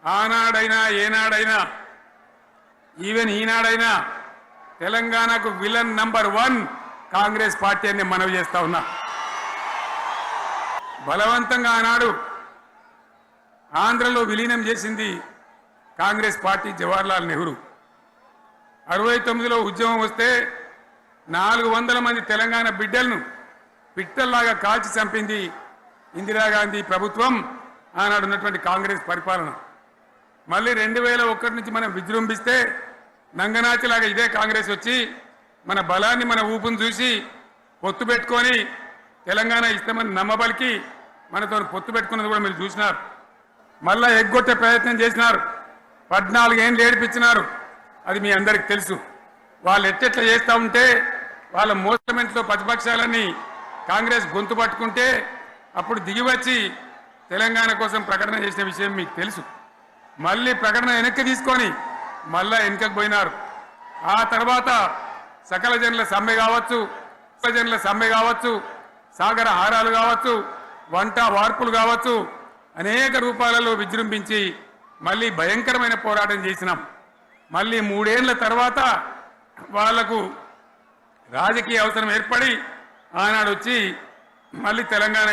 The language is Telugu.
ఆనాడైనా ఏనాడైనా ఈవెన్ ఈనాడైనా తెలంగాణకు విలన్ నంబర్ 1 కాంగ్రెస్ పార్టీ అని మనవి చేస్తా ఉన్నా. బలవంతంగా ఆనాడు ఆంధ్రలో విలీనం చేసింది కాంగ్రెస్ పార్టీ, జవహర్లాల్ నెహ్రూ. 69లో ఉద్యమం వస్తే 400 మంది తెలంగాణ బిడ్డలను పిట్టల్లాగా కాల్చి చంపింది ఇందిరాగాంధీ ప్రభుత్వం, ఆనాడు ఉన్నటువంటి కాంగ్రెస్ పరిపాలన. మళ్ళీ 2001 నుంచి మనం విజృంభిస్తే నంగనాచిలాగా ఇదే కాంగ్రెస్ వచ్చి మన బలాన్ని మన ఊపును చూసి పొత్తు పెట్టుకొని తెలంగాణ ఇస్తామని నమ్మబలికి మనతో పొత్తు పెట్టుకున్నది కూడా మీరు చూసినారు. మళ్ళా ఎగ్గొట్టే ప్రయత్నం చేసినారు, 14 ఏళ్ళు ఏడిపించినారు. అది మీ అందరికి తెలుసు. వాళ్ళు ఎట్టెట్లా చేస్తూ ఉంటే వాళ్ళ మోసమెంట్లో ప్రతిపక్షాలన్నీ కాంగ్రెస్ గొంతు పట్టుకుంటే అప్పుడు దిగివచ్చి తెలంగాణ కోసం ప్రకటన చేసిన విషయం మీకు తెలుసు. మళ్ళీ ప్రకటన వెనక్కి తీసుకొని మళ్ళా వెనుకకు పోయినారు. ఆ తర్వాత సకల జనుల సమ్మె కావచ్చు, జనుల సమ్మె కావచ్చు, సాగర హారాలు కావచ్చు, వంట వార్పులు కావచ్చు, అనేక రూపాలలో విజృంభించి మళ్ళీ భయంకరమైన పోరాటం చేసినాం. మళ్ళీ 3 ఏళ్ల తర్వాత వాళ్లకు రాజకీయ అవసరం ఏర్పడి ఆనాడు వచ్చి మళ్ళీ తెలంగాణ